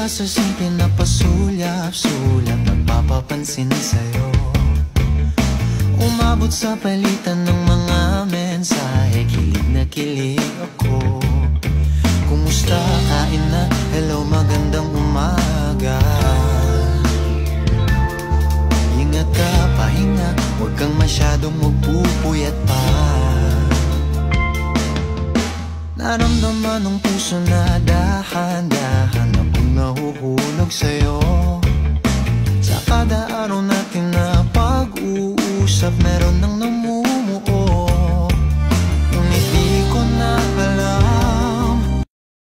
sa simple na pasulyap-sulyap, nagpapapansin sa'yo. Umabot sa palitan ng mga mensahe, kilig na kilig ako. Kumusta, kain na, hello, magandang umaga. Ingat ka, pahinga, huwag kang masyadong magpupuyat pa. Naramdaman ng puso na dahan-dahan akong nahuhulog sa'yo. Sa kada araw natin na pag-uusap, meron ng